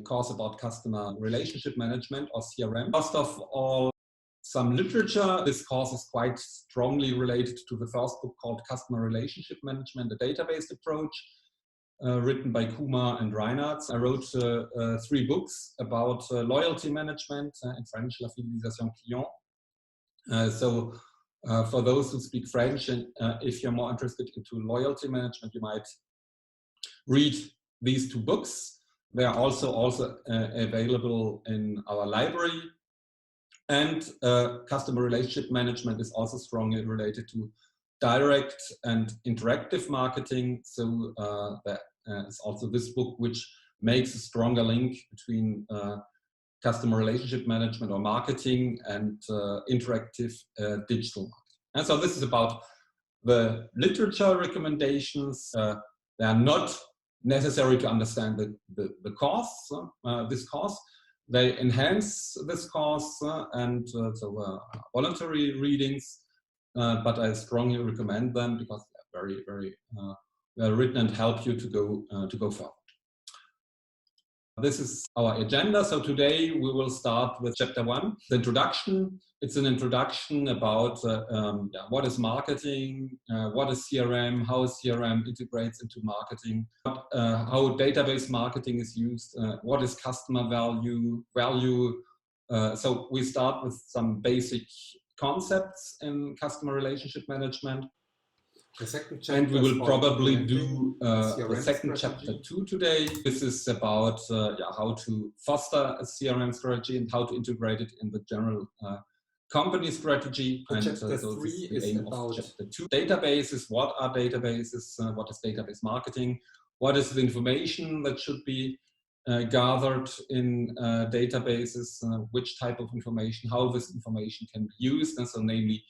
course about customer relationship management or CRM. First of all, some literature. This course is quite strongly related to the first book called Customer Relationship Management, a database approach, written by Kumar and Reinhardt. I wrote 3 books about loyalty management, in French, la fidélisation client. So for those who speak French, and if you're more interested into loyalty management, you might read these 2 books. They are also available in our library. And customer relationship management is also strongly related to direct and interactive marketing. So there is also this book which makes a stronger link between customer relationship management or marketing and interactive digital marketing. And so this is about the literature recommendations. They are not necessary to understand the course, this course. They enhance this course and voluntary readings, but I strongly recommend them because they're very, very well written and help you to go forward. This is our agenda. So today we will start with chapter 1, the introduction. It's an introduction about what is marketing, what is CRM, how CRM integrates into marketing, how database marketing is used, what is customer value. So we start with some basic concepts in customer relationship management. The second chapter, and we will probably do the second chapter 2 today. This is about how to foster a CRM strategy and how to integrate it in the general company strategy. And chapter so 3 is about chapter 2. Databases. What are databases? What is database marketing? What is the information that should be gathered in databases? Which type of information? How this information can be used? And so, namely,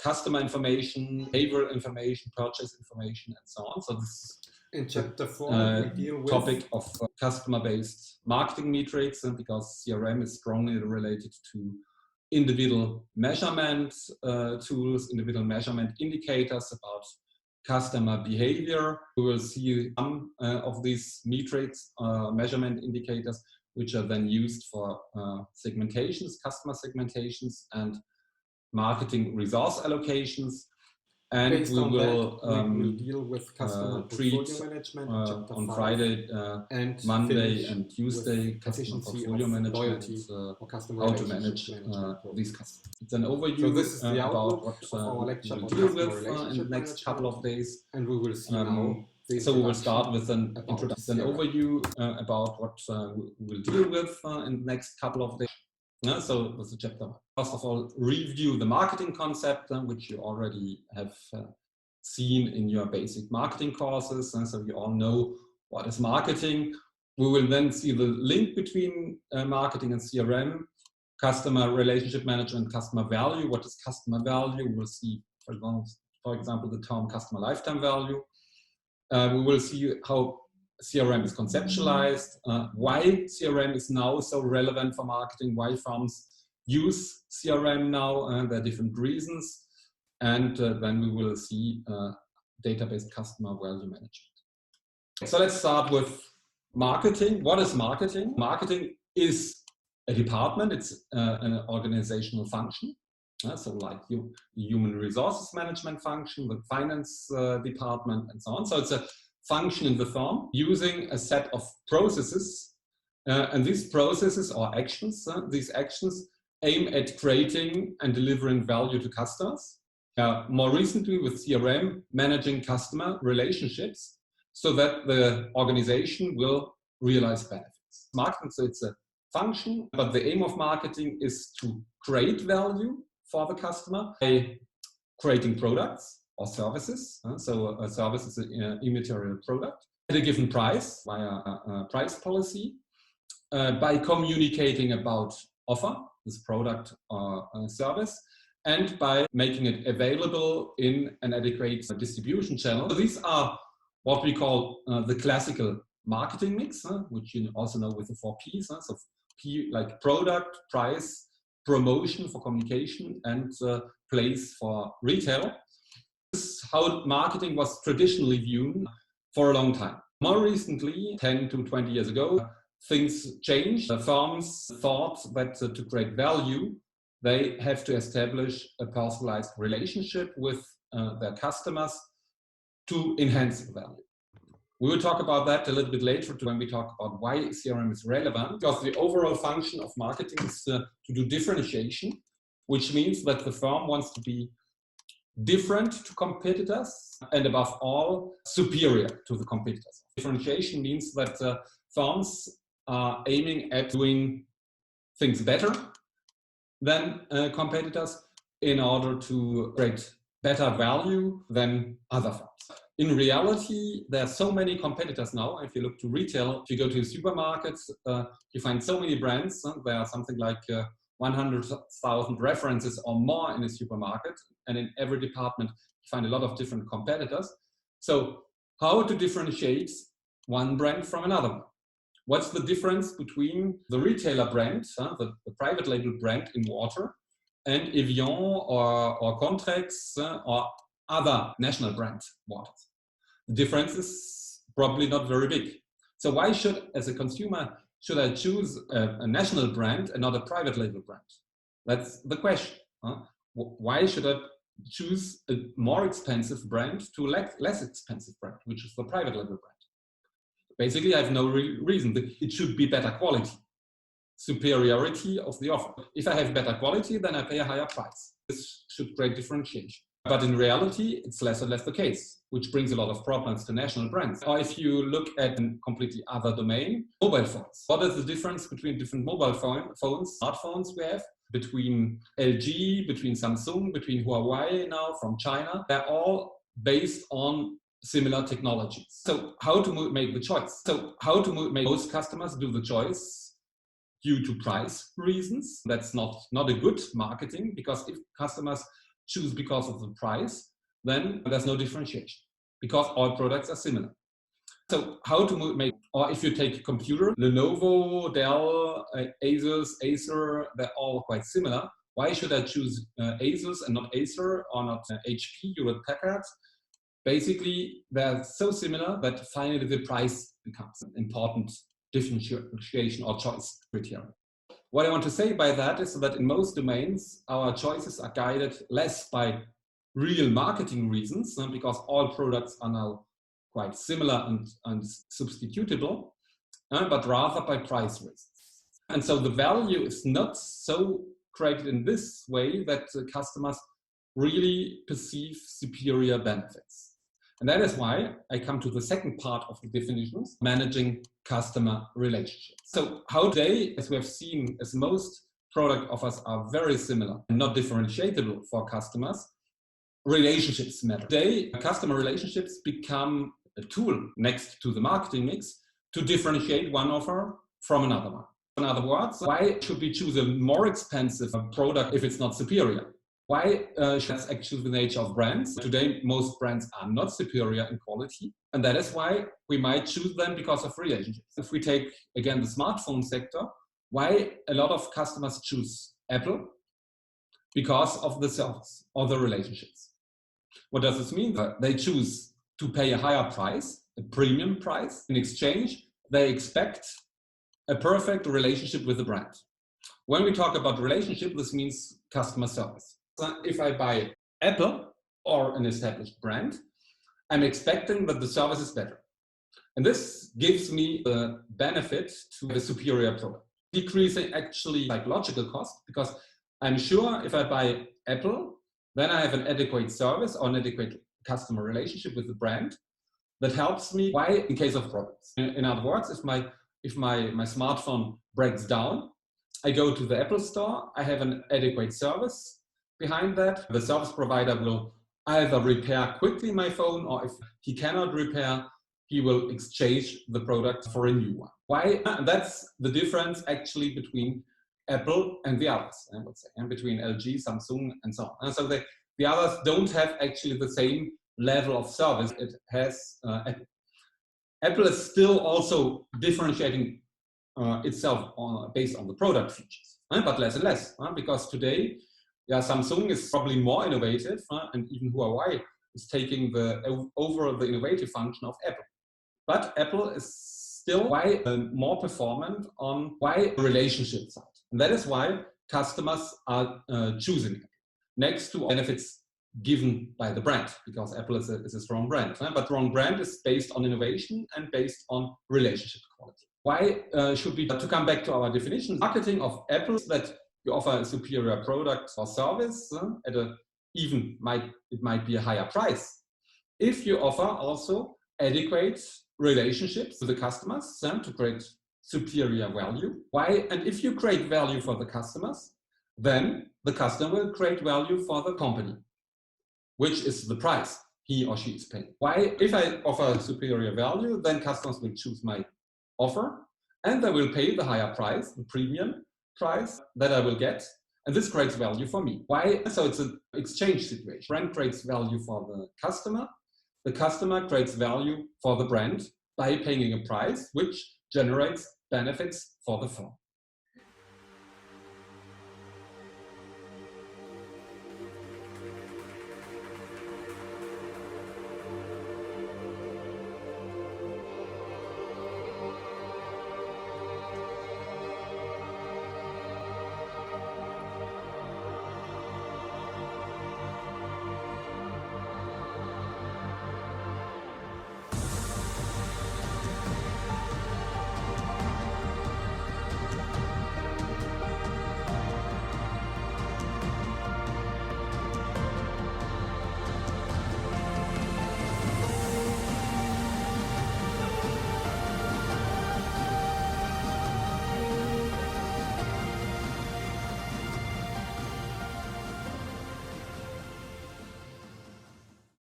customer information, behavioral information, purchase information, and so on. So this in chapter 4 we deal with topic of customer-based marketing metrics, and because CRM is strongly related to individual measurement tools, individual measurement indicators about customer behavior. We will see some of these metrics, measurement indicators, which are then used for segmentations, customer segmentations, and marketing resource allocations. And we will deal with customer treat portfolio management on Friday, and Monday and Tuesday customer portfolio management, customer how to manage these customers. It's an overview so this is the about what our lecture we'll deal with in the next couple of days. And we will see now. So we will start with an introduction, an overview about what we'll deal with in the next couple of days. So that's the chapter 1. First of all, review the marketing concept, which you already have seen in your basic marketing courses. And so you all know what is marketing. We will then see the link between marketing and CRM, customer relationship management, customer value. What is customer value? We will see, for example, the term customer lifetime value. We will see how CRM is conceptualized, why CRM is now so relevant for marketing, why firms use CRM now, and there are different reasons. And then we will see database customer value management. So let's start with marketing. What is marketing? Marketing is a department. It's an organizational function. So like human resources management function, the finance department, and so on. So it's a function in the firm using a set of processes, and these processes or actions, these actions aim at creating and delivering value to customers. More recently with CRM, managing customer relationships so that the organization will realize benefits. Marketing, so it's a function, but the aim of marketing is to create value for the customer by creating products or services. So a service is an immaterial product at a given price via a price policy, by communicating about offer, this product or service, and by making it available in an adequate distribution channel. So these are what we call the classical marketing mix, which you also know with the 4 Ps. So P like product, price, promotion for communication, and place for retail. This is how marketing was traditionally viewed for a long time. More recently, 10 to 20 years ago, things changed. The firms thought that to create value, they have to establish a personalized relationship with their customers to enhance the value. We will talk about that a little bit later when we talk about why CRM is relevant, because the overall function of marketing is to do differentiation, which means that the firm wants to be different to competitors and above all superior to the competitors. Differentiation means that firms are aiming at doing things better than competitors in order to create better value than other firms. In reality, there are so many competitors now. If you look to retail, if you go to supermarkets, you find so many brands. There are something like 100,000 references or more in a supermarket. And in every department, you find a lot of different competitors. So how to differentiate one brand from another one? What's the difference between the retailer brand, the private label brand in water, and Evian or Contrex or other national brand waters? The difference is probably not very big. So why should, as a consumer, should I choose a national brand and not a private label brand? That's the question. Why should I choose a more expensive brand to less expensive brand, which is the private label brand? Basically, I have no reason. It should be better quality, superiority of the offer. If I have better quality, then I pay a higher price. This should create differentiation. But in reality, it's less and less the case, which brings a lot of problems to national brands. Or if you look at a completely other domain, mobile phones. What is the difference between different mobile phones, smartphones we have, between LG, between Samsung, between Huawei now from China? They're all based on similar technologies. So how to make the choice? So how to make most customers do the choice due to price reasons? That's not a good marketing, because if customers choose because of the price, then there's no differentiation, because all products are similar. So how to make, or if you take a computer, Lenovo, Dell, Asus, Acer, they're all quite similar. Why should I choose Asus and not Acer, or not HP, Hewlett-Packard? Basically, they're so similar that finally the price becomes an important differentiation or choice criteria. What I want to say by that is that in most domains, our choices are guided less by real marketing reasons, because all products are now quite similar and substitutable, but rather by price reasons. And so the value is not so created in this way that customers really perceive superior benefits. And that is why I come to the second part of the definitions, managing customer relationships. So how today, as we have seen, as most product offers are very similar and not differentiable for customers, relationships matter. Today, customer relationships become a tool next to the marketing mix to differentiate one offer from another one. In other words, why should we choose a more expensive product if it's not superior? Why that's actually the nature of brands. Today, most brands are not superior in quality, and that is why we might choose them because of relationships. If we take, again, the smartphone sector, why a lot of customers choose Apple? Because of the service or the relationships. What does this mean? They choose to pay a higher price, a premium price. In exchange, they expect a perfect relationship with the brand. When we talk about relationship, this means customer service. So if I buy Apple or an established brand, I'm expecting that the service is better. And this gives me the benefit to the superior product, decreasing actually psychological cost, because I'm sure if I buy Apple, then I have an adequate service or an adequate customer relationship with the brand that helps me. Why? In case of problems. In other words, if my smartphone breaks down, I go to the Apple store, I have an adequate service behind that. The service provider will either repair quickly my phone, or if he cannot repair, he will exchange the product for a new one. Why? That's the difference actually between Apple and the others, I would say, and between LG, Samsung, and so on. And so the others don't have actually the same level of service it has. Apple is still also differentiating itself based on the product features, but less and less, because today, Samsung is probably more innovative, and even Huawei is taking over the innovative function of Apple. But Apple is still why more performant on why relationship side. And that is why customers are choosing Apple. Next to benefits given by the brand, because Apple is a strong brand. But strong brand is based on innovation and based on relationship quality. Why should we, to come back to our definition, marketing of Apple is that you offer a superior product or service at a it might be a higher price. If you offer also adequate relationships with the customers to create superior value. Why? And if you create value for the customers, then the customer will create value for the company, which is the price he or she is paying. Why? If I offer superior value, then customers will choose my offer and they will pay the higher price, the premium price that I will get. And this creates value for me. Why? So it's an exchange situation. Brand creates value for the customer creates value for the brand by paying a price, which generates benefits for the firm.